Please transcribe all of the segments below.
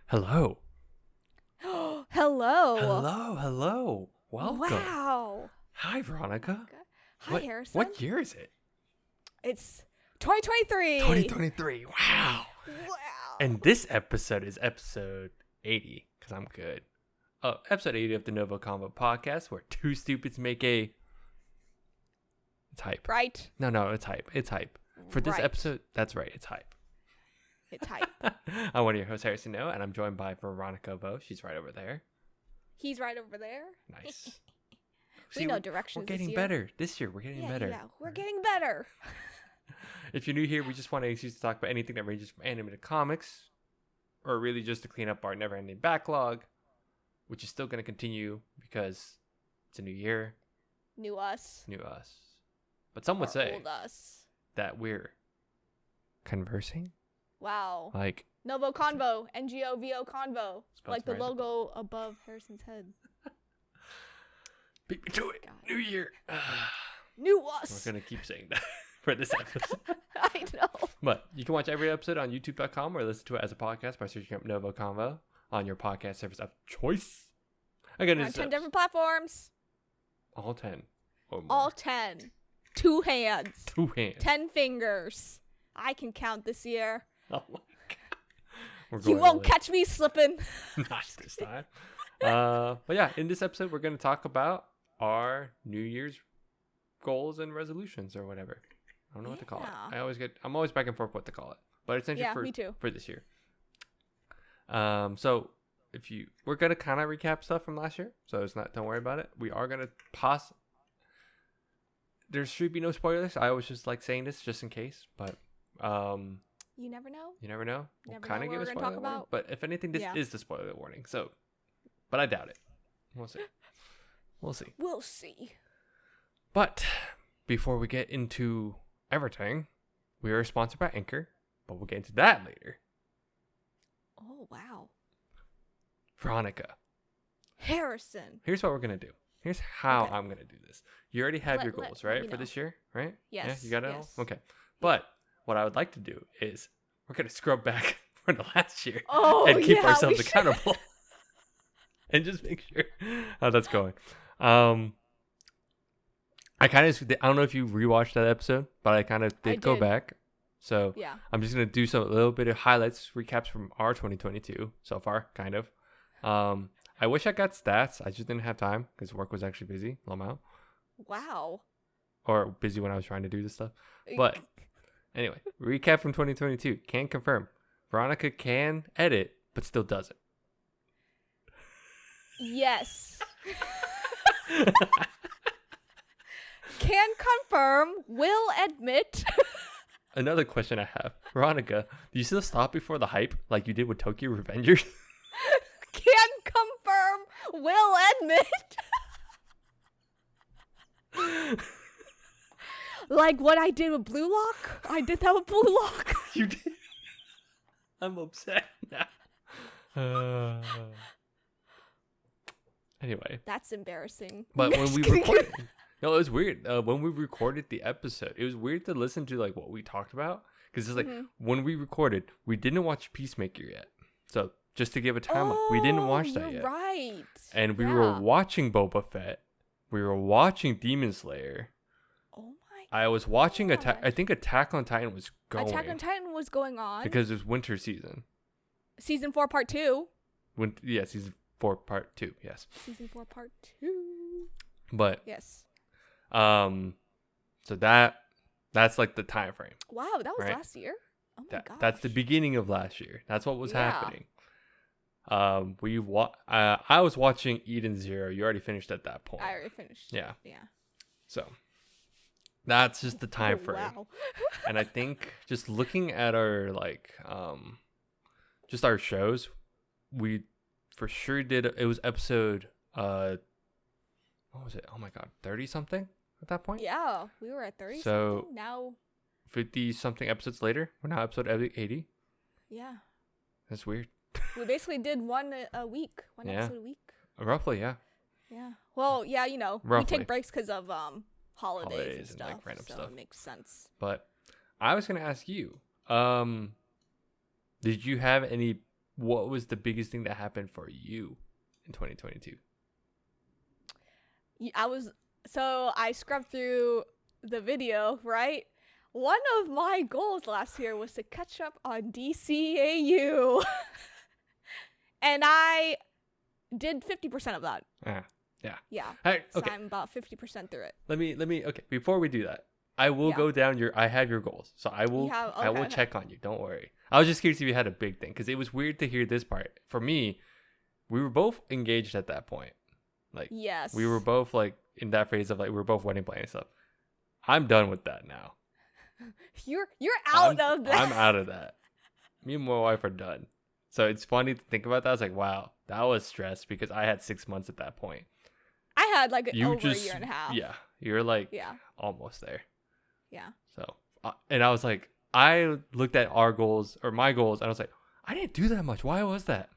Hello. Hello. Hello. Welcome. Wow. Hi, Veronica. Hi, Harrison. What year is it? It's 2023. 2023. Wow. Wow. And this episode is episode 80, because I'm good. Episode 80 of the NgoVo Convo podcast, where two stupids make a... It's hype. Right? No, it's hype. It's hype. For this Right. episode, that's right, it's hype. It's hype. I'm one of your hosts, Harrison No, and I'm joined by Veronica Vo. She's right over there. He's right over there. Nice. We know directions. We're getting this year. better. This year, we're getting better. Yeah, we're getting better. If you're new here, we just want an excuse to talk about anything that ranges from anime to comics, or really just to clean up our never-ending backlog, which is still going to continue because it's a new year, New us. But some would Or say old us. that we're conversing, Wow. like NgoVo Convo. NgoVo Convo. Spelled Like the random. logo above Harrison's head. beat me to it. God. New year. New We're us. gonna keep saying that for this episode. I know. But you can watch every episode on YouTube.com or listen to it as a podcast by searching up NgoVo Convo on your podcast service of choice. Again, On it's 10 different platforms. all 10 or more. All 10. 2 hands. 2 hands. 10 fingers. I can count this year. Oh my god. We're You going won't all in. catch me slipping. Not this time. But yeah, in this episode, we're going to talk about our New Year's goals and resolutions or whatever. I don't know what to call it. Yeah. I'm always back and forth what to call it, but it's Yeah, me too. for this year. So we're going to kind of recap stuff from last year. So don't worry about it. We are going to there should be no spoilers. I always just like saying this just in case, but, You never know. you never know. We'll Never kind know of what give a we're gonna spoiler talk warning. about. But if anything, this Yeah. is the spoiler warning. So, but I doubt it. We'll see. We'll see. But before we get into everything, we are sponsored by Anchor, but we'll get into that later. Oh, wow. Veronica, Harrison. here's what we're going to do. Here's how Okay. I'm going to do this. You already have your goals, let right, me for know. this year, right? Yes, Yeah, you got it yes. all? Okay. But what I would like to do is we're going to scrub back for the last year Oh, and keep yeah, ourselves we should. accountable and just make sure how that's going. I don't know if you rewatched that episode, but I kind of did go did. back. So Yeah. I'm just going to do a little bit of highlights, recaps from our 2022 so far, kind of. I wish I got stats. I just didn't have time because work was actually busy, low amount, Wow. or busy when I was trying to do this stuff. But anyway, recap from 2022. Can confirm. Veronica can edit, but still doesn't. Yes. Can confirm. Will admit. Another question I have. Veronica, do you still stop before the hype like you did with Tokyo Revengers? Can confirm. Will admit. Like what I did with Blue Lock. I did that with Blue Lock. You did? I'm upset now. Anyway, That's embarrassing. but when we recorded, no, it was weird. When we recorded the episode, it was weird to listen to like what we talked about because it's like when we recorded, we didn't watch Peacemaker yet. So just to give a timeline, we didn't watch that you're yet. Right. And we Yeah. were watching Boba Fett. We were watching Demon Slayer. Oh my. I was watching gosh. I think Attack on Titan was going Attack on Titan was going on. because it was winter season. Season 4 part 2. Season 4 part 2. Yes, Season 4 part 2. but Yes. so that's like the time frame. Wow, that was Right. last year. Oh my gosh. That's the beginning of last year. That's what was Yeah. happening. I was watching Eden Zero. You already finished at that point. I already finished. Yeah. Yeah. So that's just the time Oh, frame. wow. And I think just looking at our just our shows, we for sure did. It was episode what was it? Oh my god, 30 something at that point. Yeah, we were at 30 So- something. Now, 50 something episodes later, we're now episode 80. yeah. That's weird. We basically did one a week. One Yeah. episode a week. Roughly, yeah. Yeah. Well, yeah, we Roughly. take breaks because of holidays and stuff. like, random so stuff. it makes sense. But I was gonna ask you, did you have any what was the biggest thing that happened for you in 2022? I scrubbed through the video, right? One of my goals last year was to catch up on DCAU. And I did 50% of that. Yeah. Yeah. All right, So okay. I'm about 50% through it. Let me okay, before we do that, I will go down I have your goals. So I will check on you. Don't worry. I was just curious if you had a big thing, because it was weird to hear this part. For me, we were both engaged at that point. Like, yes. We were both like in that phase of like we were both wedding planning stuff. I'm done with that now. You're out of that. I'm out of that. Me and my wife are done. So it's funny to think about that. I was like, wow, that was stress, because I had 6 months at that point. I had like over a year and a half. Yeah, you're like almost there. Yeah. So, and I was like, I looked at our goals or my goals, and I was like, I didn't do that much. Why was that?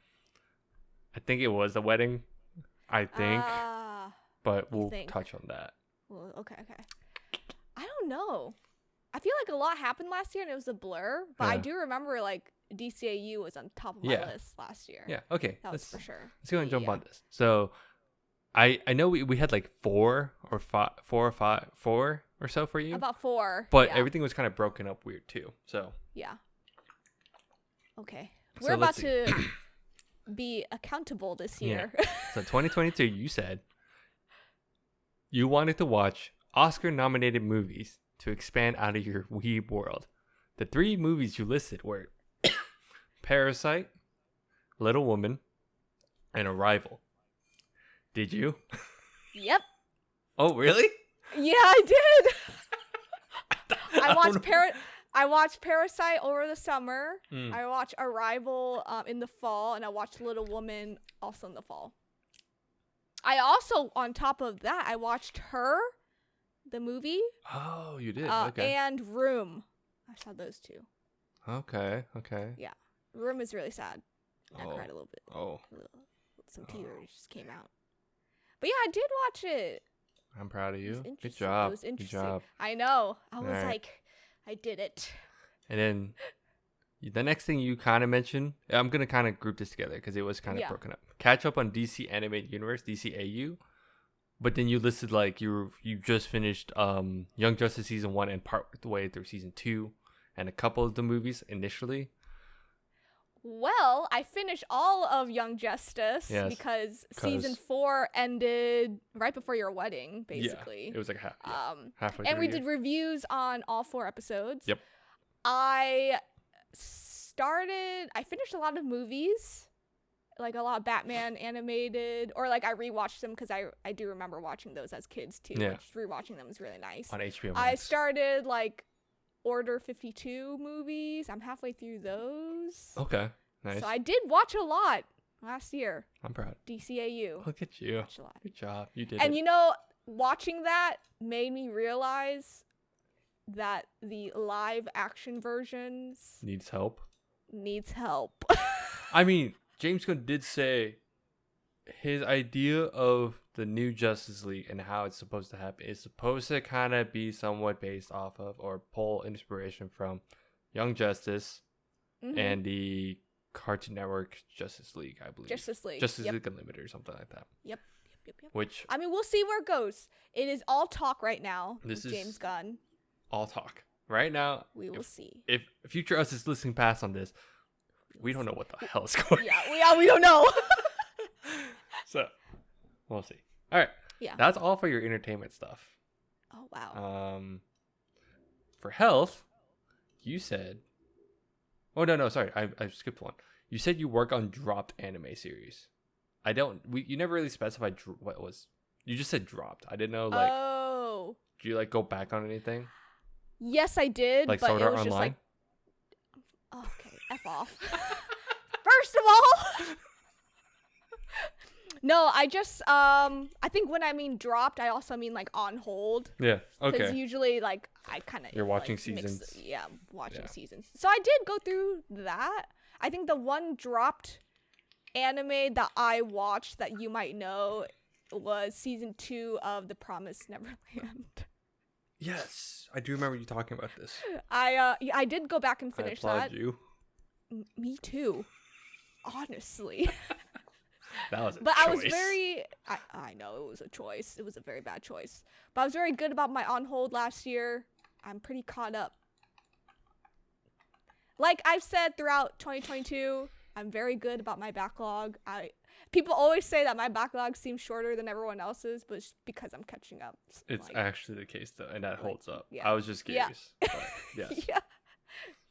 I think it was the wedding. I think, but we'll touch on that. Well, okay. I don't know. I feel like a lot happened last year, and it was a blur. But I do remember like DCAU was on top of my list last year. Yeah. Okay. That was for sure. Let's go and jump on this. So, I know we had like four or so for you. About 4. But everything was kind of broken up weird too. So. Yeah. Okay. We're about to be accountable this year. Yeah. So 2022, you said you wanted to watch Oscar-nominated movies to expand out of your weeb world. The 3 movies you listed were Parasite, Little Woman, and Arrival. Did you? Yep. Oh, really? Yeah, I did. I watched Parasite over the summer. I watched Arrival in the fall, and I watched Little Woman also in the fall. I also, on top of that, I watched Her, the movie. Oh, you did? Okay. And Room. I saw those 2. Okay. Yeah. Room is really sad. I cried a little bit. Some tears just came out. But yeah, I did watch it. I'm proud of you. Good job. It was interesting. Good job. I know. I was like, I did it. And then the next thing you kind of mentioned, I'm going to kind of group this together because it was kind of broken up. Catch up on DC Animated Universe, DCAU. But then you listed like you just finished Young Justice Season 1 and part way through Season 2 and a couple of the movies initially. Well, I finished all of Young Justice because Season 4 ended right before your wedding, basically. Yeah, it was like halfway and through. we did reviews on all 4 episodes. Yep. I finished a lot of movies, like a lot of Batman animated, or like I rewatched them because I do remember watching those as kids too. Yeah. Which rewatching them was really nice. On HBO Max. I started like Order 52 movies. I'm halfway through those. Okay, nice. So I did watch a lot last year. I'm proud. DCAU. Look at you. Watched a lot. Good job. You did And you know, watching that made me realize that the live action versions needs help. I mean, James Gunn did say his idea of the new Justice League and how it's supposed to happen is supposed to kind of be somewhat based off of or pull inspiration from Young Justice and the Cartoon Network Justice League, I believe. Justice League Unlimited or something like that. Yep. Which, I mean, we'll see where it goes. It is all talk right now. This with James Gunn. All talk. Right now, we will see. If future us is listening past on this, we don't know what the hell is going on. Yeah, we don't know. So, we'll see. All right. Yeah. That's all for your entertainment stuff. Oh, wow. For health, you said... Oh, no, sorry. I skipped one. You said you work on dropped anime series. You never really specified what it was. You just said dropped. I didn't know, like... Oh. Do you, like, go back on anything? Yes, I did. Like but Sword it Art was Online? just like... Okay, F off. First of all... No, I just, I think when I mean dropped, I also mean like on hold. Yeah, okay. Because usually, like, I kind of... You're watching seasons. Watching seasons. So I did go through that. I think the one dropped anime that I watched that you might know was season 2 of The Promised Neverland. Yes, I do remember you talking about this. I did go back and finish that. I applaud you. Me too. honestly. That was a But choice. I was very, I know it was a choice. It was a very bad choice. But I was very good about my on hold last year. I'm pretty caught up. Like I've said throughout 2022, I'm very good about my backlog. People always say that my backlog seems shorter than everyone else's, but it's because I'm catching up. It's like, actually the case though, and that holds up. yeah. I was just Yeah. curious. But yes. Yeah.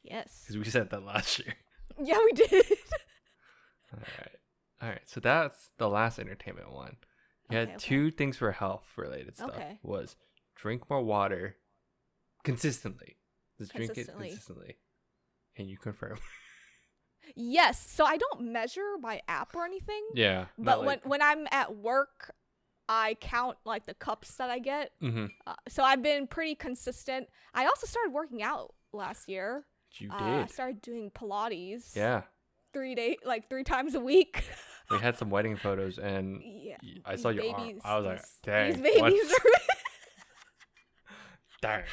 Yes. Because we said that last year. Yeah, we did. All right. So that's the last entertainment one. You had Okay. two things for health related stuff. Okay. Was drink more water consistently. Just drink it Consistently. consistently. Can you confirm? Yes. So I don't measure my app or anything. Yeah. But when I'm at work, I count like the cups that I get. Mm-hmm. So I've been pretty consistent. I also started working out last year. You I did. started doing Pilates. Yeah. 3 times a week. We had some wedding photos, and Yeah. I saw your arm. I was like, these dang. babies what? are. Dang.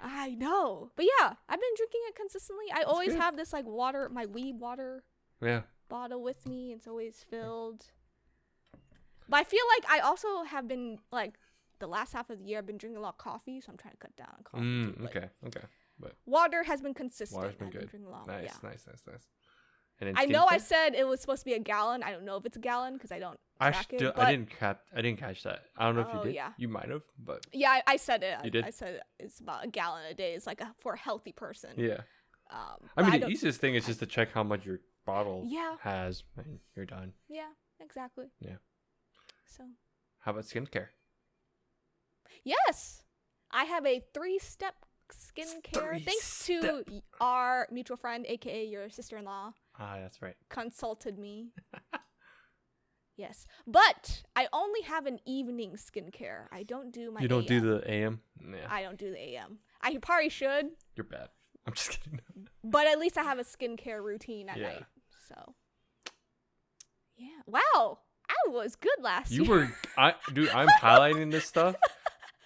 I know, but yeah, I've been drinking it consistently. I always good. have this like water, my weed water Yeah. bottle with me. It's always filled. But I feel like I also have been like the last half of the year I've been drinking a lot of coffee, so I'm trying to cut down on coffee too. But Okay. But water has been consistent. water's been I've good. drinking a lot. Nice. Yeah. And then I know I skincare? said it was supposed to be a gallon. I don't know if it's a gallon because I don't track it. But I didn't catch that. I don't know if you Oh, did. yeah. You might have, but yeah, I said it. You did? I said it's about a gallon a day. It's like for a healthy person. yeah. I I mean, the don't- easiest thing is just to check how much your bottle Yeah. has, and you're done. Yeah, exactly. Yeah. So How about skincare? yes, I have a 3-step skincare. Thanks to our mutual friend, aka your sister-in-law, Ah, that's right. consulted me. Yes, but I only have an evening skincare. I don't do my. You don't do AM. the AM? Yeah. I don't do the AM. I probably should, You're bad. I'm just kidding. but at least I have a skincare routine at Yeah. night. So yeah. Wow, I was good last You year. were, I'm highlighting this stuff.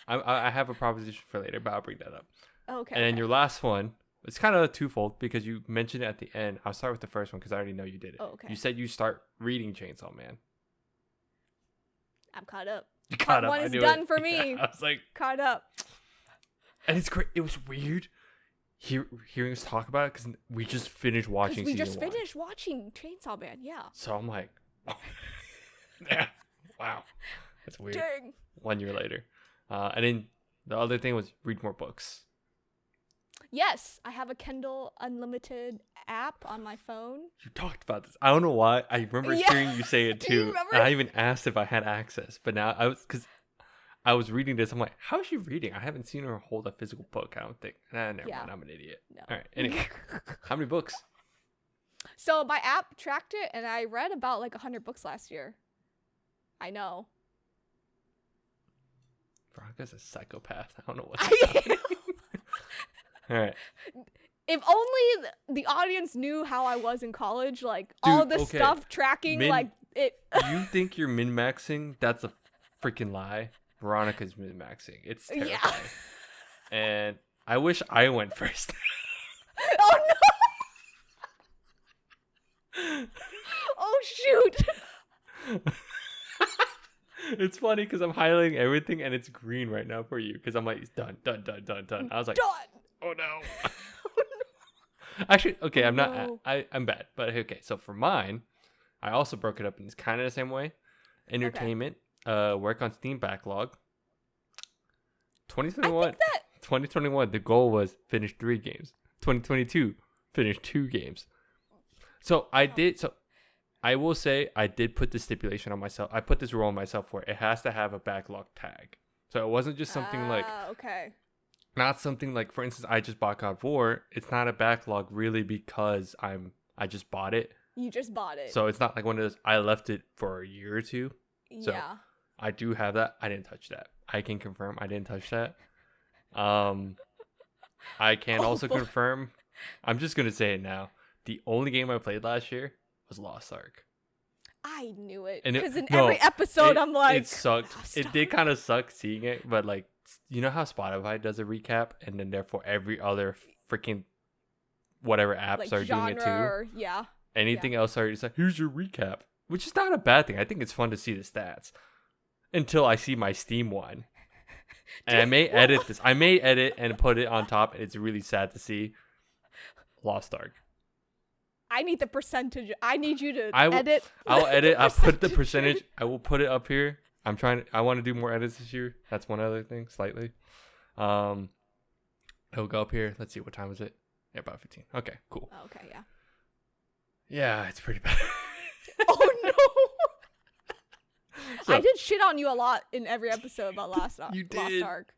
I have a proposition for later, but I'll bring that up. Okay. And then your last one, it's kind of twofold because you mentioned it at the end. I'll start with the first one because I already know you did it. Oh, okay. You said you start reading Chainsaw Man. I'm caught up. You Part caught up. one I is knew done it. for me. Yeah, I was like, Caught up. and it's great. It was weird hearing us talk about it because we just finished watching We season just one. finished watching Chainsaw Man. Yeah. So I'm like, yeah, wow, that's weird. Dang. 1 year later, and then the other thing was read more books. Yes, I have a Kindle Unlimited app on my phone. You talked about this. I don't know why. I remember Yeah. hearing you say it Do you too. remember? And I even asked if I had access, but now because I was reading this. I'm like, how is she reading? I haven't seen her hold a physical book. I don't think. Never Yeah. mind. I'm an idiot. No. All right. Anyway, how many books? So my app tracked it, and I read about like 100 books last year. I know. Veronica's a psychopath. I don't know what's I happening. All right. If only the audience knew how I was in college, like all Dude, this okay. stuff tracking, like it. You think you're min-maxing? That's a freaking lie. Veronica's min-maxing. It's terrifying. Yeah. And I wish I went first. Oh no! Oh shoot! It's funny because I'm highlighting everything and it's green right now for you because I'm like, it's done. I was like, Done. oh no. Actually, okay, Oh, I'm not. no. I'm bad, but okay. So for mine, I also broke it up in kind of the same way. Entertainment, work on Steam backlog. I 2021. think that 2021, the goal was finish 3 games. 2022, finish 2 games. So I did. So I will say I did put this stipulation on myself. I put this rule on myself where it has to have a backlog tag. So it wasn't just something like, okay. not something like, for instance, I just bought God of War. It's not a backlog really because I just bought it. You just bought it. So it's not like one of those, I left it for a year or two. So yeah. I do have that. I didn't touch that. I can confirm I didn't touch that. I can Oh, also boy. confirm, I'm just going to say it now. The only game I played last year was Lost Ark. I knew it And it- because in no, every episode I'm like, it sucked. "Lost It did kind of suck seeing it, but like, you know how Spotify does a recap and then therefore every other freaking whatever apps like are genre doing it too? or yeah. Anything else, I just like, here's your recap, which is not a bad thing. I think it's fun to see the stats until I see my Steam one. And I may edit this. I may edit and put it on top. And it's really sad to see Lost Ark. I need the percentage. I need you to edit. I'll edit. I'll put the percentage. I will put it up here. I want to do more edits this year. That's one other thing, slightly. It'll go up here. Let's see. What time is it? Yeah, about 15. Okay, cool. Oh, okay, yeah. Yeah, it's pretty bad. Oh, no. So, I did shit on you a lot in every episode about Lost Ark.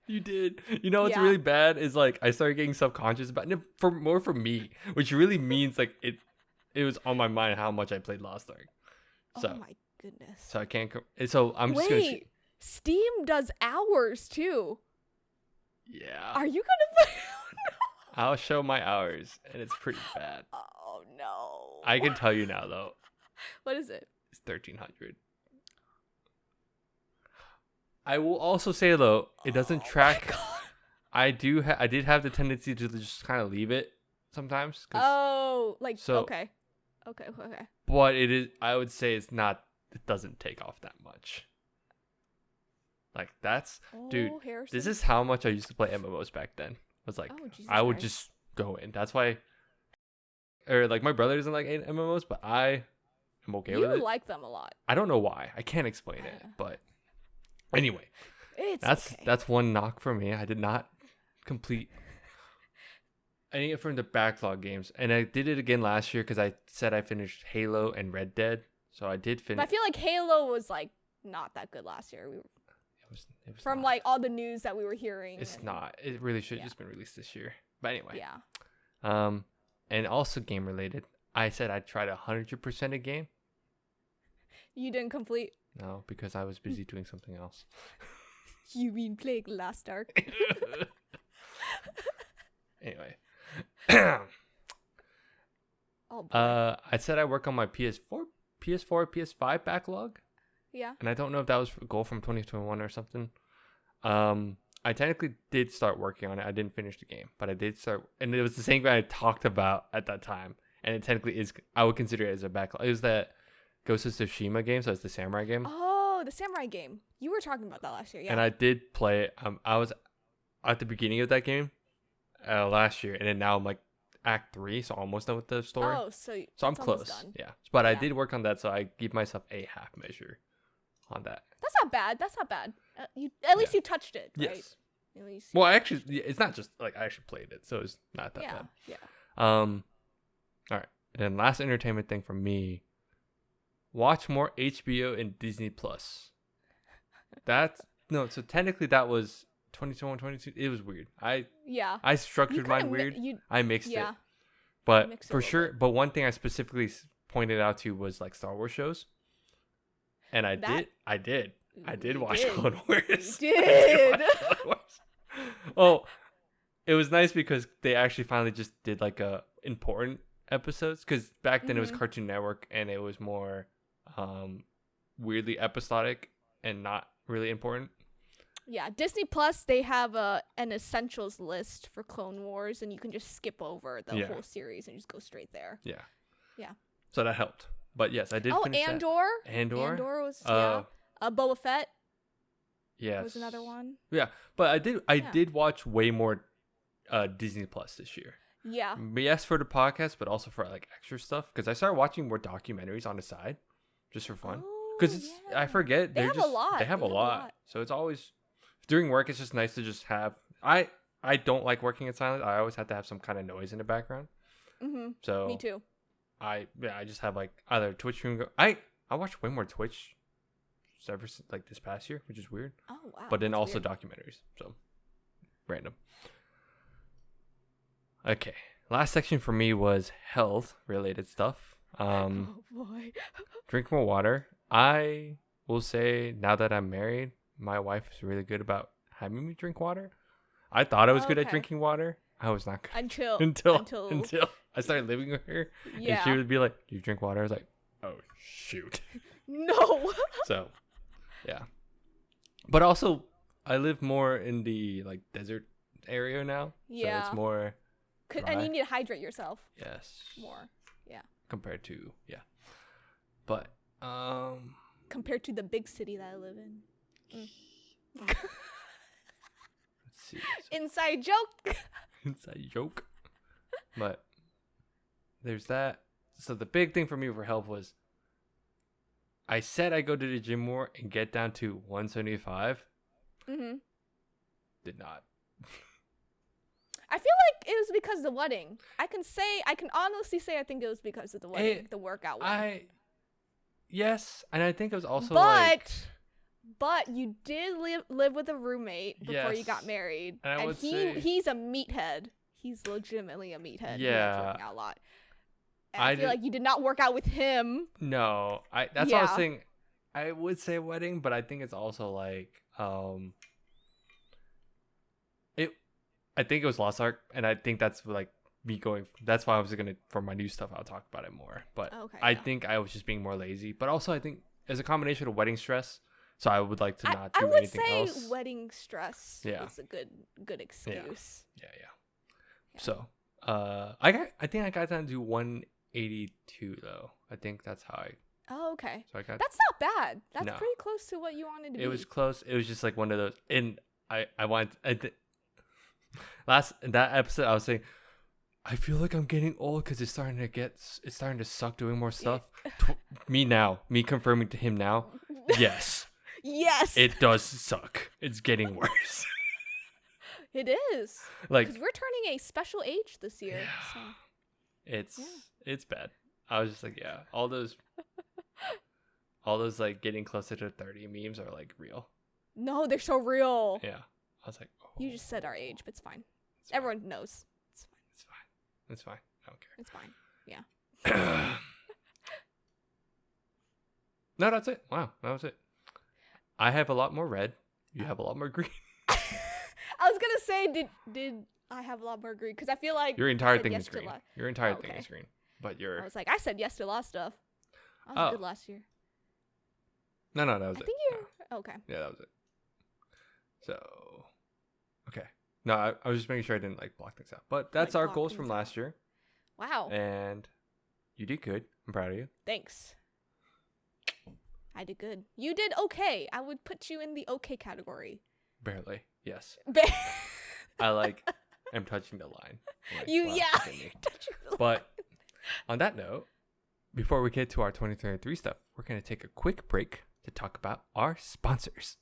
You did. You know what's really bad is like I started getting subconscious about it for me, which really means like it was on my mind how much I played Lost Ark. So, oh my goodness. So I can't. So I'm just gonna. Steam does hours too. Yeah. Are you gonna? I'll show my hours, and it's pretty bad. Oh no. I can tell you now though. What is it? It's 1,300. I will also say though, it doesn't track. I did have the tendency to just kind of leave it sometimes. Okay. But it is. I would say it's not. It doesn't take off that much. Like that's, dude. Harrison. This is how much I used to play MMOs back then. It was like I would just go in. That's why. Or like my brother doesn't like MMOs, but I am okay with it. You like them a lot. I don't know why. I can't explain it, but. Anyway, that's one knock for me. I did not complete any from the backlog games, and I did it again last year because I said I finished Halo and Red Dead, so I did finish. But I feel like Halo was like not that good last year. It was from like all the news that we were hearing. It's not. It really should have just been released this year. But anyway, yeah. And also game related. I said I'd try to 100% a game. You didn't complete. No, because I was busy doing something else. You mean playing Lost Ark? Anyway. Oh boy. I said I work on my PS4, PS5 backlog. Yeah. And I don't know if that was a goal from 2021 or something. I technically did start working on it. I didn't finish the game, but I did start. And it was the same game I talked about at that time. And it technically is, I would consider it as a backlog. It was that Ghost of Tsushima game, so it's the samurai game. Oh, the samurai game. You were talking about that last year, yeah. And I did play it. I was at the beginning of that game last year, and then now I'm like Act 3, so almost done with the story. Oh, so I'm close. Done. Yeah, but I did work on that, so I give myself a half measure on that. That's not bad. At least you touched it, right? Yes. At least. Well, actually, it's not just like I actually played it, so it's not that bad. Yeah. All right, and then last entertainment thing for me. Watch more HBO and Disney Plus. So technically that was 2021, 22. It was weird. I structured mine weird. I mixed it. But for sure, but one thing I specifically pointed out to was like Star Wars shows. And I did watch Clone Wars. You did. Oh, it was nice because they actually finally just did like important episodes, because back then it was Cartoon Network and it was more weirdly episodic and not really important. Yeah, Disney Plus, they have an essentials list for Clone Wars, and you can just skip over the whole series and just go straight there. Yeah. Yeah. So that helped. But yes, I did finish Andor. That. Andor was Boba Fett. Yes. Was another one. Yeah, but I did watch way more Disney Plus this year. Yeah. Yes, for the podcast, but also for like extra stuff, because I started watching more documentaries on the side just for fun. Because I forget they have a lot. They have a lot. So it's always during work. It's just nice to just have. I don't like working in silence. I always have to have some kind of noise in the background. Mm-hmm. So me too. I just have like either Twitch stream. I watch way more Twitch ever since like this past year, which is weird. Oh wow. But then also documentaries. So random. Okay. Last section for me was health related stuff. Oh boy. Drink more water. I will say now that I'm married, my wife is really good about having me drink water. I thought I was good at drinking water. I was not good until I started living with her. Yeah. And she would be like, "Do you drink water?" I was like, "Oh shoot." No. So, yeah. But also, I live more in the like desert area now. Yeah. So it's more. And you need to hydrate yourself. Yes. More. Yeah. compared to But Compared to the big city that I live in. let's see. Inside joke. Inside joke. But there's that. So the big thing for me for health was I said I go to the gym more and get down to 175. Mm-hmm. Did not. I feel like it was because of the wedding. I can honestly say I think it was because of the wedding, the workout one. Yes, and I think it was also But you did live with a roommate before you got married, and he's a meathead. He's legitimately a meathead. Yeah, working out a lot. And I feel like you did not work out with him. No, that's what I was saying. I would say wedding, but I think it's also like I think it was Lost Ark, and I think that's like me going. That's why I was gonna for my new stuff. I'll talk about it more, but I think I was just being more lazy. But also, I think it's a combination of wedding stress. So I would like to not do anything else. I would say wedding stress is a good excuse. Yeah. So I think I got down to 182 though. I think that's how I. Oh, okay. So that's not bad. That's pretty close to what you wanted to be. It was close. It was just like one of those. And I that episode I was saying I feel like I'm getting old because it's starting to suck doing more stuff. Me confirming to him now. Yes. Yes. It does suck. It's getting worse. It is. Like, because we're turning a special age this year. Yeah. So. It's bad. I was just like, all those like getting closer to 30 memes are like real. No, they're so real. Yeah. I was like, you just said our age, but it's fine. Everyone knows. It's fine. I don't care. It's fine. Yeah. No, that's it. Wow, that was it. I have a lot more red. You have a lot more green. I was gonna say, did I have a lot more green? Because I feel like your entire thing is green. Your entire thing is green. But I was like, I said yes to a lot of stuff. I was good last year. No, that was it. I think you're okay. Yeah, that was it. So, okay. No, I was just making sure I didn't like block things out. But that's our goals from last year. Wow. And you did good. I'm proud of you. Thanks. I did good. You did okay. I would put you in the okay category. Barely. Yes. I'm touching the line. You're touching the line. But on that note, before we get to our 2023 stuff, we're going to take a quick break to talk about our sponsors.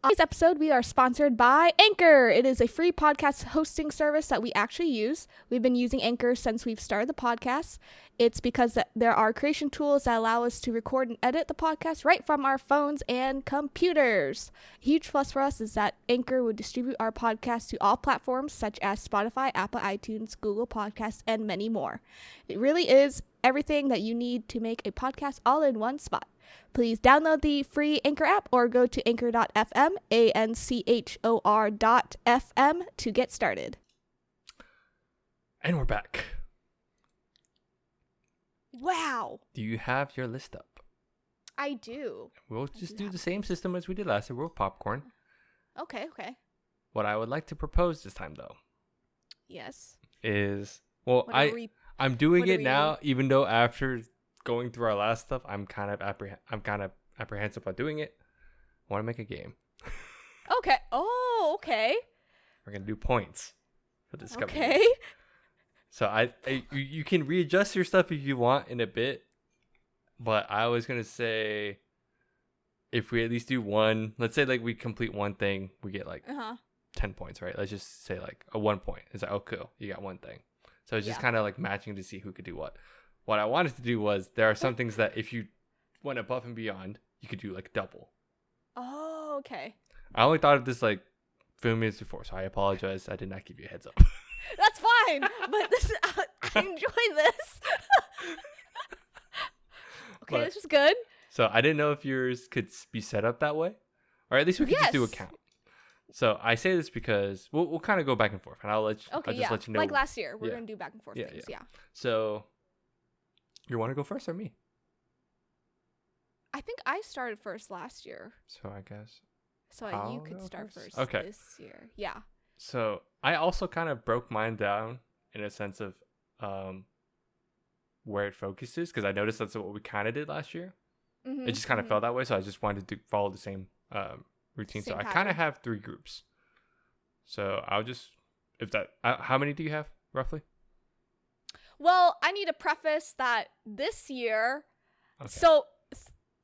On today's episode, we are sponsored by Anchor. It is a free podcast hosting service that we actually use. We've been using Anchor since we've started the podcast. It's because there are creation tools that allow us to record and edit the podcast right from our phones and computers. A huge plus for us is that Anchor would distribute our podcast to all platforms such as Spotify, Apple iTunes, Google Podcasts, and many more. It really is everything that you need to make a podcast all in one spot. Please download the free Anchor app or go to anchor.fm, anchor.fm to get started. And we're back. Wow. Do you have your list up? I do. We'll just do the same system as we did last year. We'll popcorn. Okay. What I would like to propose this time, though. Yes. Is, I'm doing it now, even though after going through our last stuff, I'm kind of apprehensive about doing it. I want to make a game. Okay. Oh, okay. We're gonna do points for discovery. Okay. So you can readjust your stuff if you want in a bit, but I was gonna say if we at least do one, let's say like we complete one thing, we get like 10 points, right? Let's just say like a 1 point. It's like, oh cool, you got one thing. So it's just kind of like matching to see who could do what. What I wanted to do was there are some things that if you went above and beyond, you could do like double. Oh, okay. I only thought of this like a few minutes before, so I apologize. I did not give you a heads up. That's fine, but I enjoy this. Okay, this is good. So I didn't know if yours could be set up that way, or at least we could just do a count. So I say this because we'll kind of go back and forth, and I'll just let you know. Like last year, we're gonna do back and forth things. Yeah. So you want to go first or me? I think I started first last year. So I guess. So you could start first this year. Yeah. So I also kind of broke mine down in a sense of where it focuses, because I noticed that's what we kind of did last year. Mm-hmm, It just kind of felt that way, so I just wanted to follow the same routine. Same So I kind pattern. of have 3 groups. So I'll just how many do you have roughly? Well, I need to preface that this year. Okay. So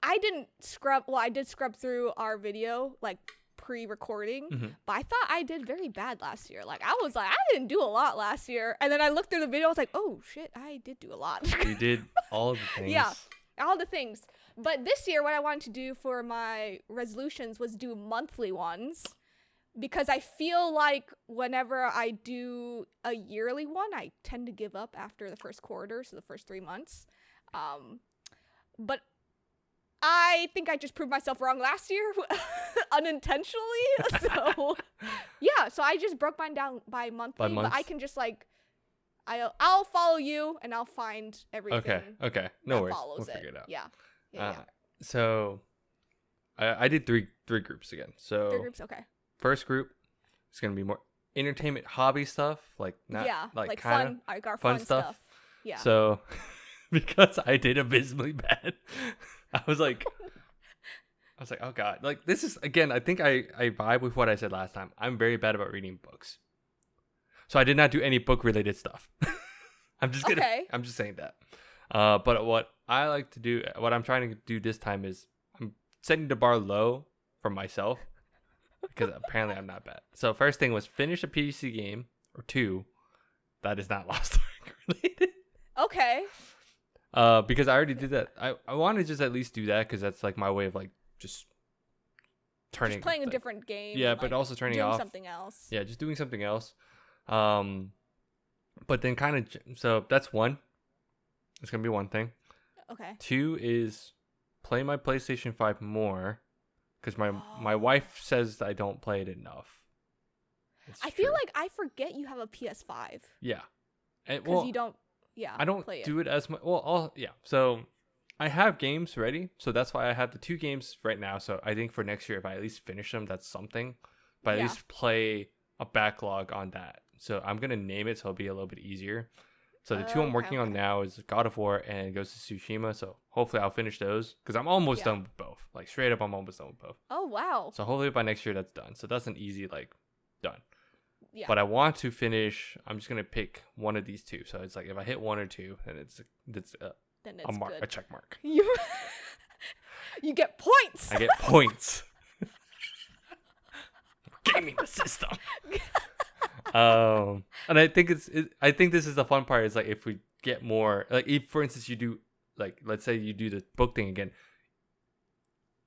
I didn't scrub. Well, I did scrub through our video like pre-recording, Mm-hmm. but I thought I did very bad last year. Like I was like, I didn't do a lot last year, and then I looked through the video. I was like, oh shit, I did do a lot. You did all the things. Yeah. All the things. But this year, what I wanted to do for my resolutions was do monthly ones, because I feel like whenever I do a yearly one, I tend to give up after the first quarter, so the first 3 months. But I think I just proved myself wrong last year unintentionally. So yeah, so I just broke mine down by monthly, but I can just like I'll follow you and I'll find everything. Okay. No that worries. follows We'll figure it out. Yeah. Yeah. So I did three groups again. So 3 groups, okay. first group is gonna be more entertainment hobby stuff, like not like kinda fun, like our fun stuff. Yeah. So because I did abysmally bad, I was like, oh god, like this is again. I think I vibe with what I said last time. I'm very bad about reading books, so I did not do any book related stuff. I'm just saying that. But what I like to do, what I'm trying to do this time is I'm setting the bar low for myself, because apparently I'm not bad. So first thing was finish a PC game or 2 that is not Lost Ark related. Okay. Because I already did that. I want to just at least do that, because that's like my way of like just turning. Just playing a different game. Yeah, and, but like, also turning doing off something else. Yeah, just doing something else. But then kind of, so that's one. It's gonna be one thing. Okay. 2 is play my PlayStation 5 more, because my wife says I don't play it enough. I feel like I forget you have a PS5. Yeah, and because you don't. Yeah, I don't do it as much. Well, so I have games ready, so that's why I have the 2 games right now. So I think for next year, if I at least finish them, that's something. But at least play a backlog on that. So I'm gonna name it so it'll be a little bit easier. So the 2 I'm working on now is God of War and Ghost of Tsushima. So hopefully I'll finish those, because I'm almost done with both. Like straight up, I'm almost done with both. Oh wow. So hopefully by next year that's done. So that's an easy done. Yeah. But I want to finish. I'm just gonna pick one of these 2. So it's like if I hit 1 or 2, then it's good. a check mark. You get points. I get points. Gaming the system. And I think I think this is the fun part. Is like if we get more, like if for instance you do, like let's say you do the book thing again.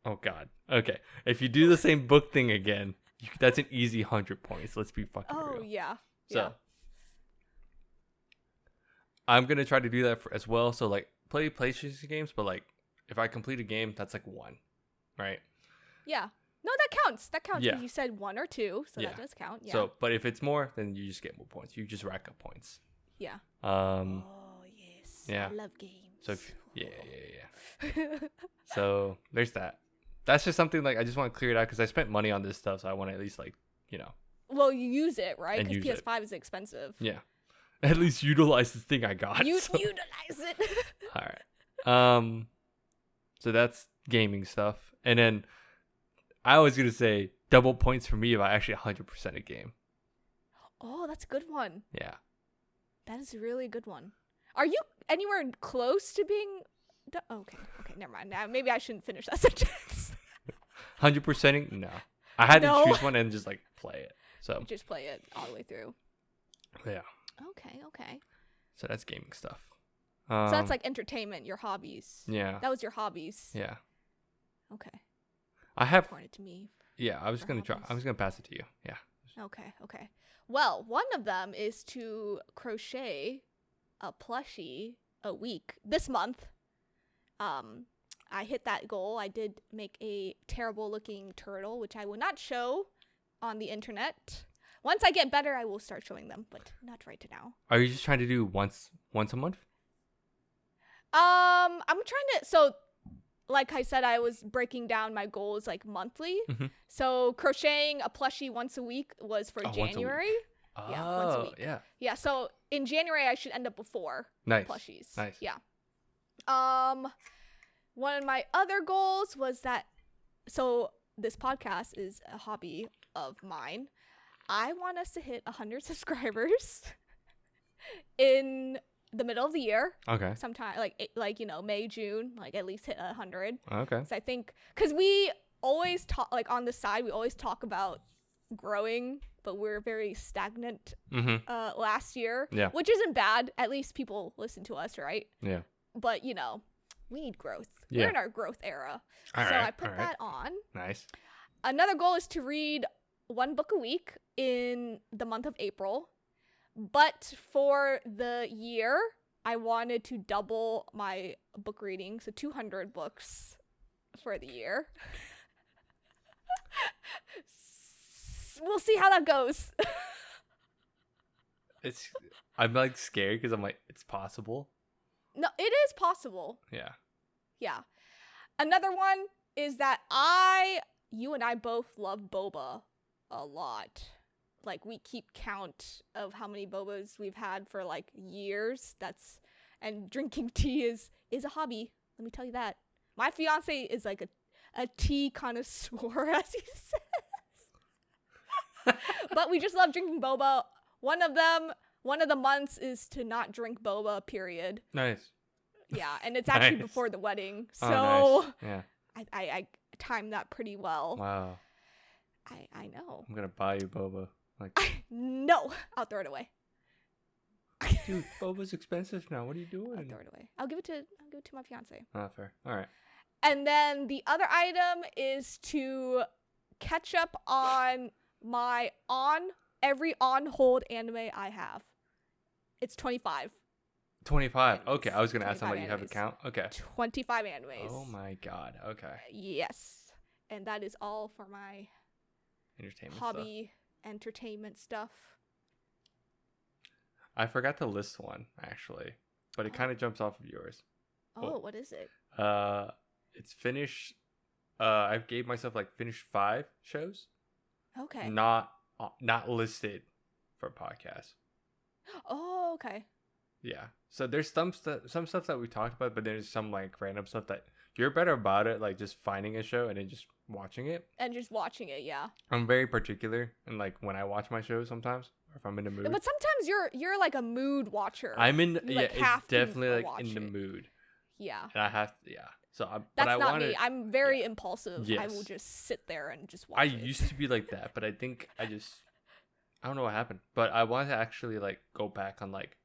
Oh god. Okay. If you do the same book thing again, that's an easy 100 points. Let's be fucking real. Oh yeah. So I'm gonna try to do that as well. So like play PlayStation games, but like if I complete a game, that's like 1, right? Yeah. No, that counts. That counts. Yeah. Because you said 1 or 2, so that does count. Yeah. So, but if it's more, then you just get more points. You just rack up points. Yeah. Oh yes. Yeah. I love games. So yeah. So there's that. That's just something like I just want to clear it out, because I spent money on this stuff, so I want to at least Well, you use it, right? And Because use PS5 is expensive. Yeah. At least utilize this thing I got. You so. utilize it. All right. So that's gaming stuff, and then I was gonna say double points for me if I actually 100% a game. Oh, that's a good one. Yeah. That is a really good one. Are you anywhere close to being? Okay, never mind. Now maybe I shouldn't finish that sentence. 100%ing? No. I had to choose one and just like play it. So just play it all the way through. Yeah. Okay. So that's gaming stuff. So that's like entertainment, your hobbies. Yeah. That was your hobbies. Yeah. Okay. I have. Point it to me. Yeah, I was gonna try. I was gonna pass it to you. Yeah. Okay. Well, one of them is to crochet a plushie a week this month. I hit that goal. I did make a terrible looking turtle, which I will not show on the internet. Once I get better, I will start showing them, but not right now. Are you just trying to do once a month? I'm trying to. So, like I said, I was breaking down my goals like monthly. Mm-hmm. So crocheting a plushie once a week was for January. Yeah, once a Oh, week. yeah. Yeah, so in January I should end up with 4 Nice. plushies. Nice. Yeah. One of my other goals was that, so this podcast is a hobby of mine. I want us to hit 100 subscribers in the middle of the year. Okay. Sometime like May, June, like at least hit 100. Okay. So I think because we always talk, like on the side, we always talk about growing, but we're very stagnant last year. Yeah. Which isn't bad. At least people listen to us, right? Yeah. But we need growth. Yeah. We're in our growth era. All so right, I put that on. Nice. Another goal is to read 1 book a week in the month of April. But for the year, I wanted to double my book reading, so 200 books for the year. We'll see how that goes. I'm like scared because I'm like, it's possible. No, it is possible. Yeah. Yeah. Another one is that you and I both love boba a lot. Like, we keep count of how many bobas we've had for like years. And drinking tea is a hobby. Let me tell you that. My fiance is like a tea connoisseur, as he says. But we just love drinking boba. One of the months is to not drink boba, period. Nice. Yeah, and it's actually Nice. before the wedding. So Oh, nice. Yeah. I timed that pretty well. Wow. I know. I'm gonna buy you boba. Like, No, I'll throw it away. dude, boba's expensive now. What are you I'll doing? throw it away. I'll give it to my fiance. Oh, fair. All right. And then the other item is to catch up on my every on hold anime I have. It's 25. 25. Animes. Okay, I was gonna ask 25 somebody you have a animes. count. Okay. 25 animes. Oh my god. Okay. Yes. And that is all for my Entertainment hobby entertainment stuff. I forgot to list one actually, but it kind of jumps off of yours. Oh, what is it? It's finish. I gave myself like finish 5 shows. Okay. Not listed for podcasts. Oh, okay. Yeah. So there's some stuff that we talked about, but there's some like random stuff that you're better about it, like just finding a show and then just watching it. And just watching it, yeah. I'm very particular in like when I watch my shows sometimes, or if I'm in the mood. But sometimes you're like a mood watcher. I'm in. You, Yeah, like, it's have to definitely like watch in the it. mood, Yeah. and I have to. Yeah. So That's not me. I'm very impulsive. I Yes. will just sit there and just watch I it. used to be like that, but I think I don't know what happened. But I want to actually like go back on like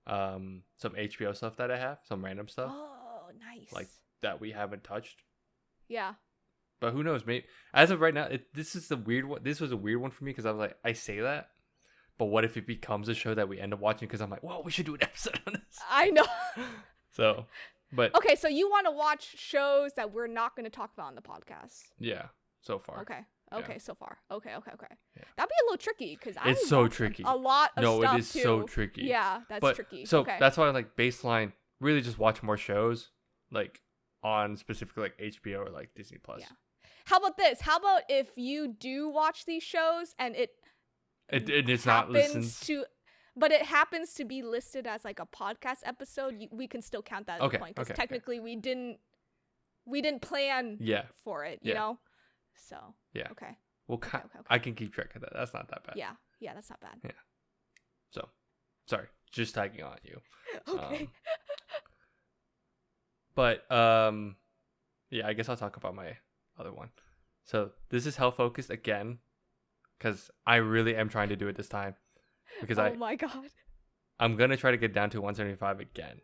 some HBO stuff that I have, some random stuff Oh, nice. like that we haven't touched. Yeah. But who knows? Maybe as of right now, this is the weird one. This was a weird one for me because I was like, I say that, but what if it becomes a show that we end up watching? Because I'm like, whoa, we should do an episode on this. I know. So, but Okay, so you want to watch shows that we're not going to talk about on the podcast. yeah, so far. Okay. Yeah. So far. Okay. Yeah. That'd be a little tricky because It's so tricky. a lot of No, stuff it is too. so tricky. Yeah, that's But tricky. so okay. that's why like baseline really just watch more shows like on specifically like HBO or like Disney Plus. Yeah. How about this? How about if you do watch these shows and It's not listened. but it happens to be listed as like a podcast episode, we can still count that as Okay, a point because okay, technically we didn't plan Yeah. for it, Yeah. you know. So Yeah. okay. Well, Okay. I can keep track of that. That's not that bad. Yeah, that's not bad. So, sorry, just tagging on you. Okay. But yeah, I guess I'll talk about my other one. So this is health focused again, because I really am trying to do it this time. Because oh my god. I'm gonna try to get down to 175 again.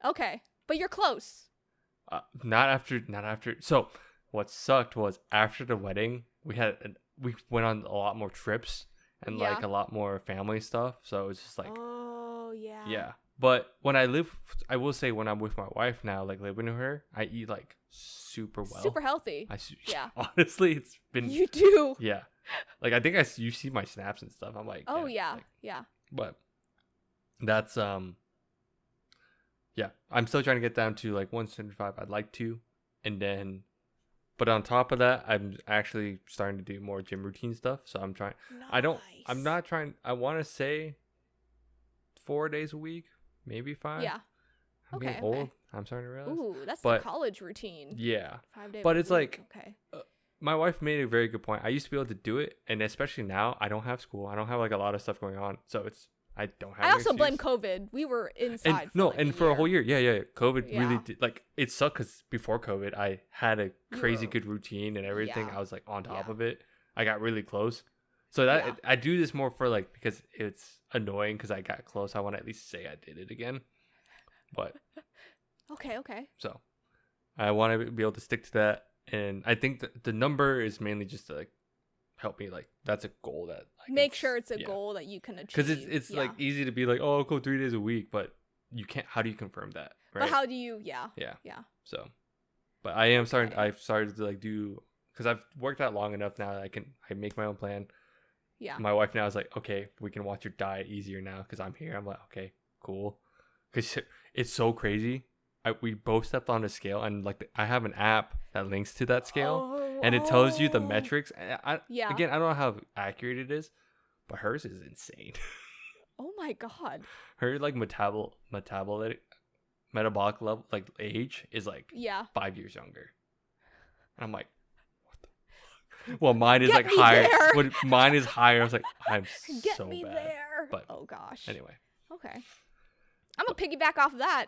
Okay, but you're close. Not after. So what sucked was after the wedding, we went on a lot more trips and Yeah. like a lot more family stuff. So it's just like Oh yeah. yeah. But when I will say when I'm with my wife now, like living with her, I eat like super well. Super healthy. Yeah. Honestly, it's been You do. yeah. Like I think you see my snaps and stuff. I'm like Oh yeah. like, Yeah. but that's yeah. I'm still trying to get down to like 175. I'd like to, and then But on top of that, I'm actually starting to do more gym routine stuff. So I'm trying. I'm not trying. I want to say 4 days a week, maybe 5. Yeah. I'm Okay. getting old. I'm starting to realize. Ooh, that's the But college routine. yeah, 5 days. but it's like okay. My wife made a very good point. I used to be able to do it, and especially now, I don't have school. I don't have like a lot of stuff going on, so I don't have. I also blame excuse. COVID. We were inside. For a whole year, yeah. COVID Yeah. really did, like, it sucked because before COVID, I had a crazy were- good routine and everything. Yeah. I was like on top Yeah. of it. I got really close, so that Yeah. I do this more for like because it's annoying because I got close. I want to at least say I did it again, but Okay. so I want to be able to stick to that. And I think that the number is mainly just to like help me, like that's a goal that I can Make sure it's a goal that you can achieve. because it's like easy to be like, oh, I'll go 3 days a week, but you can't. How do you confirm that? Right? But how do you? Yeah. So, but I am starting. Okay. I've started to like do because I've worked out long enough now that I make my own plan. Yeah. My wife now is like, okay, we can watch your diet easier now because I'm here. I'm like, okay, cool, because it's so crazy. We both stepped on a scale, and like I have an app that links to that scale, and it tells you the metrics. Yeah. Again, I don't know how accurate it is, but hers is insane. Oh my god. Her like metabolic level, like age, is like Yeah. 5 years younger. And I'm like, what the? Well, mine is Get like me higher. there. When mine is higher, I was like, I'm Get so me bad. there. But oh gosh. anyway, Okay. I'm gonna piggyback off of that.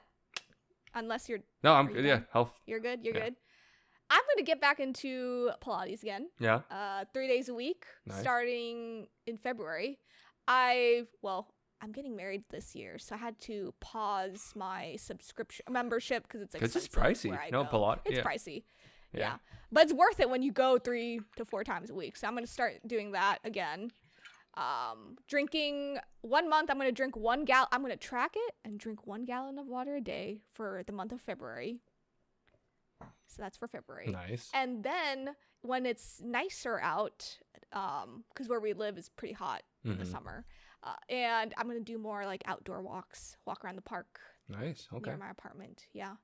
Unless you're no, I'm Are you good. Yeah, done? health. You're good. You're Yeah. good. I'm gonna get back into Pilates again. Yeah, 3 days a week, Nice. starting in February. I'm getting married this year, so I had to pause my subscription membership because it's because expensive. it's pricey. where I No, go. Pilates. It's Yeah. pricey. Yeah. But it's worth it when you go 3 to 4 times a week. So I'm gonna start doing that again. Drinking 1 month, I'm gonna drink 1 gallon. I'm gonna track it and drink 1 gallon of water a day for the month of February. So that's for February. Nice. And then when it's nicer out, because where we live is pretty hot in the Mhm. summer, and I'm gonna do more like outdoor walks, walk around the park Nice. Okay. near my apartment. Yeah,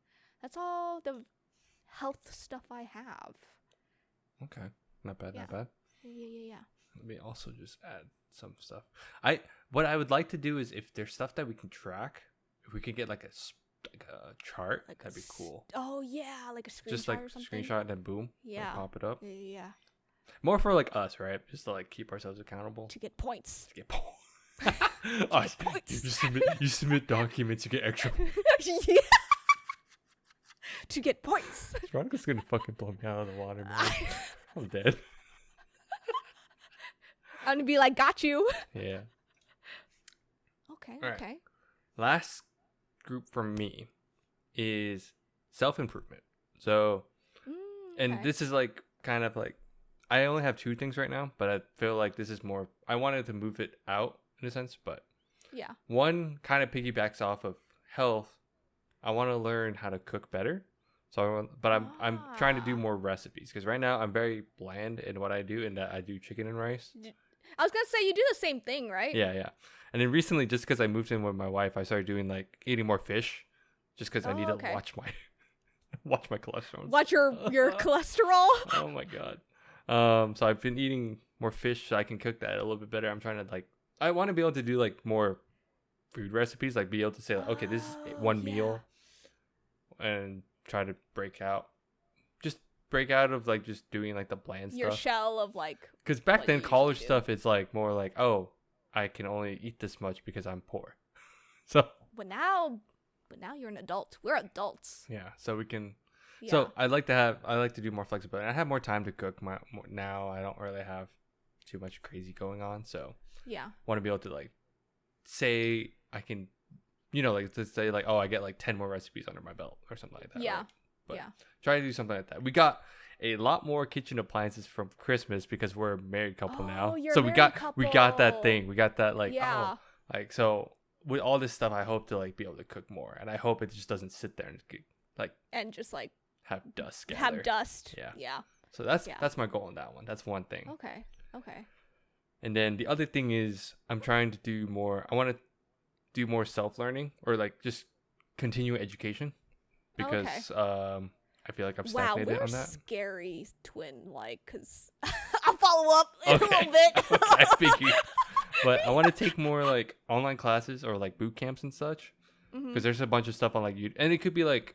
that's all the health stuff I have. Okay. Not bad. Yeah. Not bad. Yeah. Let me also just add some stuff. What I would like to do is if there's stuff that we can track, if we could get like a chart, Like that'd be cool. Oh yeah, like a screenshot Just like or something. screenshot and then boom, like, Yeah. pop it up. Yeah. More for like us, right? Just to like keep ourselves accountable. To get points. To get points. points. You submit documents, you get extra. Yeah. To get points. Veronica's gonna fucking blow me out of the water, man. I'm dead. I'm gonna be like, got you. Yeah. Okay. All right. Okay. Last group from me is self-improvement. So, and Okay. this is like kind of like I only have 2 things right now, but I feel like this is more. I wanted to move it out in a sense, but Yeah. one kind of piggybacks off of health. I want to learn how to cook better. So, I'm trying to do more recipes because right now I'm very bland in what I do, and that I do chicken and rice. I was gonna say you do the same thing, right? Yeah. And then recently, just because I moved in with my wife, I started doing like eating more fish, just because I need to okay. watch my cholesterol. Watch your cholesterol. Oh my god. So I've been eating more fish so I can cook that a little bit better. I'm trying to like I want to be able to do like more food recipes, like be able to say like, okay, this is one meal, and try to break out of like just doing like the bland Your stuff. shell of like. Because back what then, you usually college do. stuff, it's like more like, oh, I can only eat this much because I'm poor. So But now you're an adult. We're adults. yeah, so we can. Yeah. So I like to do more flexibility. I have more time to cook now. I don't really have too much crazy going on, so yeah. want to be able to like say I can, like to say like, oh, I get like 10 more recipes under my belt or something like that. Yeah. right? But Yeah. try to do something like that. We got a lot more kitchen appliances from Christmas because we're a married couple now. you're So a we married got that couple. thing. We got that like Yeah. like so with all this stuff I hope to like be able to cook more, and I hope it just doesn't sit there and like And just like have dust gather. have dust. Yeah. Yeah. So that's Yeah. that's my goal in that one. That's one thing. Okay. And then the other thing is I'm trying to do more. I want to do more self-learning or like just continue education because I feel like I'm Wow, stagnated we're on that. scary twin, like, because I'll follow up in a little bit. Okay, I figured. But I want to take more like online classes or like boot camps and such, because there's a bunch of stuff on like YouTube, and it could be like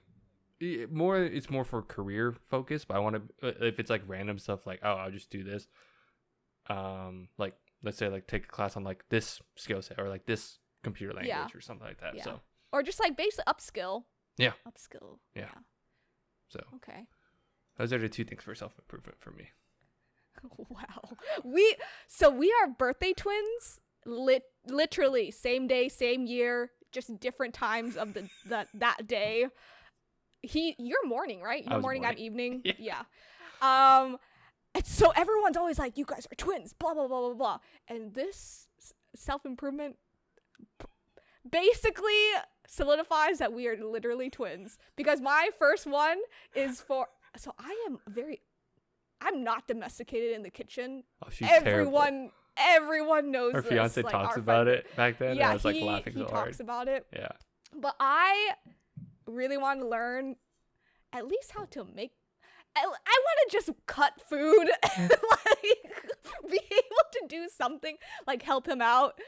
more. It's more for career focus, but I want to if it's like random stuff like, oh, I'll just do this. Like let's say like take a class on like this skill set or like this computer language or something like that. Yeah. So Or just like basic upskill. Yeah. Upskill. Yeah. So Okay. those are the two things for self-improvement for me. Wow. We are birthday twins. Literally same day, same year, just different times of that day. You're morning, right? You're morning, I'm evening. Yeah. And so everyone's always like, you guys are twins, blah blah blah blah blah. And this self-improvement basically solidifies that we are literally twins, because my first one is I'm not domesticated in the kitchen. Oh, she's terrible. Everyone knows Her this. fiance like, talks about it back then. Yeah, and I was like laughing so hard. He talks about it. Yeah. But I really want to learn at least how to make. I want to just cut food and like be able to do something, like help him out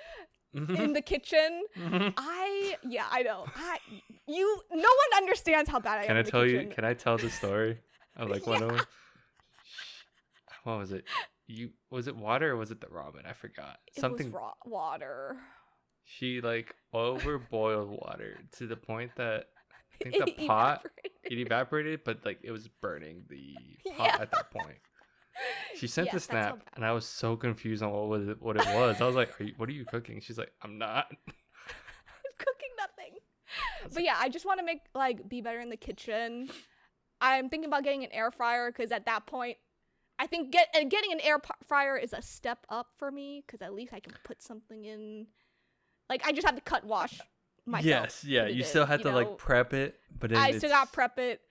in the kitchen. I know. No one understands how bad I am. Can I in the tell kitchen. you? Can I tell the story of like one of them? What was it? Was it water or was it the ramen? I forgot. Something. It was water. She like overboiled water to the point that I think It the pot evaporated, but like it was burning the pot at that point. She sent the snap, and I was so confused on what it was. I was like, "What are you cooking?" She's like, "I'm not." I'm cooking nothing. But yeah, I just want to be better in the kitchen. I'm thinking about getting an air fryer, because at that point, I think getting an air fryer is a step up for me, because at least I can put something in. Like, I just have to cut wash myself. Yes, yeah. You still have to like prep it, but then I still got to prep it.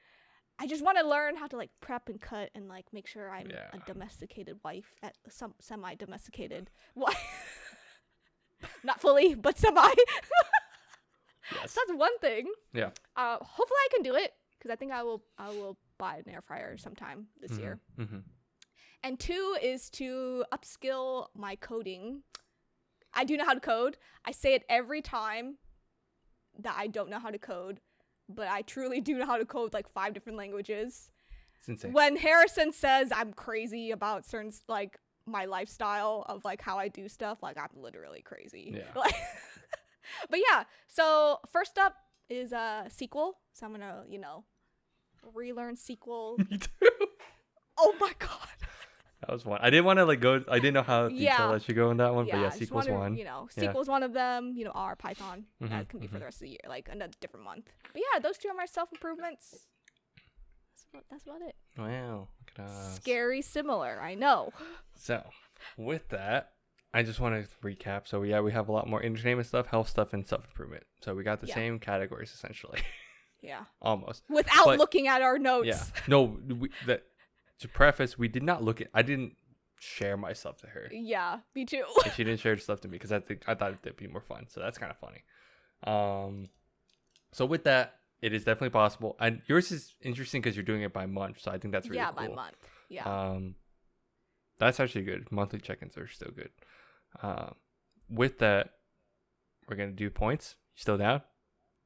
I just want to learn how to like prep and cut and like make sure I'm a domesticated wife, at some semi-domesticated wife. Not fully, but semi. Yes. So that's one thing. Yeah. Hopefully I can do it, because I think I will buy an air fryer sometime this year. Mm-hmm. And 2 is to upskill my coding. I do know how to code. I say it every time that I don't know how to code, but I truly do know how to code like 5 different languages. It's insane. When Harrison says I'm crazy about certain like my lifestyle of like how I do stuff, like I'm literally crazy. Yeah. Like, but yeah, so first up is SQL. So I'm gonna, relearn SQL. Me too. Oh my god. That was one. I didn't want to like go. I didn't know how detailed I should go in that one, but yeah, SQL's one. SQL's one of them. R, Python. That can be for the rest of the year, like another different month. But yeah, those 2 are my self improvements. That's about it. Wow. Look at us. Scary similar, I know. So, with that, I just want to recap. So yeah, we have a lot more entertainment stuff, health stuff, and self improvement. So we got the same categories essentially. Yeah. Almost. Without looking at our notes. Yeah. No. To preface, we did not look at. I didn't share my stuff to her. Yeah, me too. And she didn't share stuff to me because I thought it'd be more fun. So that's kind of funny. So with that, it is definitely possible. And yours is interesting because you're doing it by month. So I think that's really cool. Yeah, by month. Yeah. That's actually good. Monthly check-ins are still good. With that, we're gonna do points. You still down?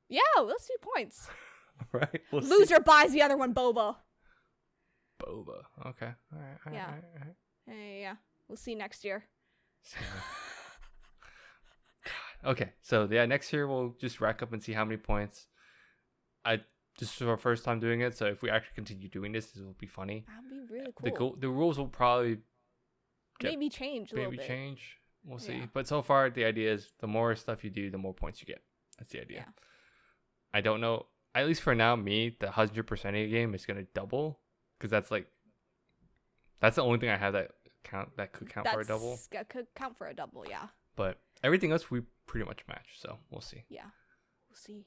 Yeah, let's do points. All right. Loser buys the other one boba. Boba. Okay. All right. Yeah. Yeah. We'll see next year. Okay. So yeah, next year we'll just rack up and see how many points. This is our first time doing it, so if we actually continue doing this will be funny. That'd be really cool. The rules will probably maybe change a little bit. We'll see. But so far, the idea is the more stuff you do, the more points you get. That's the idea. Yeah. I don't know. At least for now, the 100% game is gonna double. Because that's the only thing I have that could count for a double. That could count for a double, yeah. But everything else we pretty much match, so we'll see. Yeah, we'll see.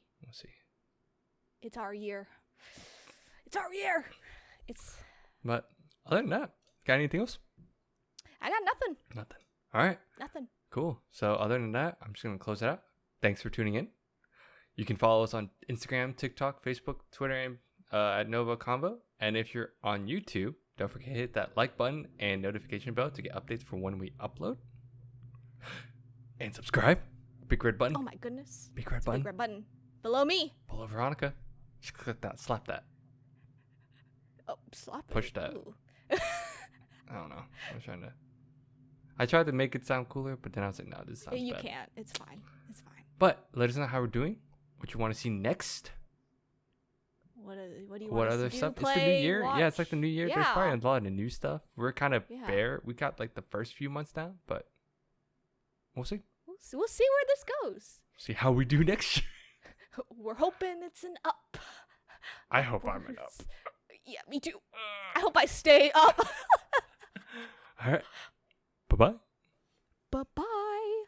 It's our year. But other than that, got anything else? I got nothing. Nothing. All right. Nothing. Cool. So other than that, I'm just gonna close it out. Thanks for tuning in. You can follow us on Instagram, TikTok, Facebook, Twitter, and at NgoVo Convo. And if you're on YouTube, don't forget to hit that like button and notification bell to get updates for when we upload. And subscribe. Big red button. Oh my goodness. Big red It's a button. big red button. Below me. Below Veronica. Just click that. Slap that. Oh, slap it. Push that. Ooh. I don't know. I tried to make it sound cooler, but then I was like, no, this sounds You bad. can't. It's fine. It's fine. But let us know how we're doing. What you want to see next. What do you What want other us to stuff? do? It's the new year. Watch? Yeah, it's like the new year. There's Yeah. probably a lot of new stuff. We're kind of Yeah. bare. We got like the first few months down, but we'll see. We'll see where this goes. See how we do next year. We're hoping it's an up. I hope I'm an up. Yeah, me too. I hope I stay up. All right. Bye-bye. Bye-bye.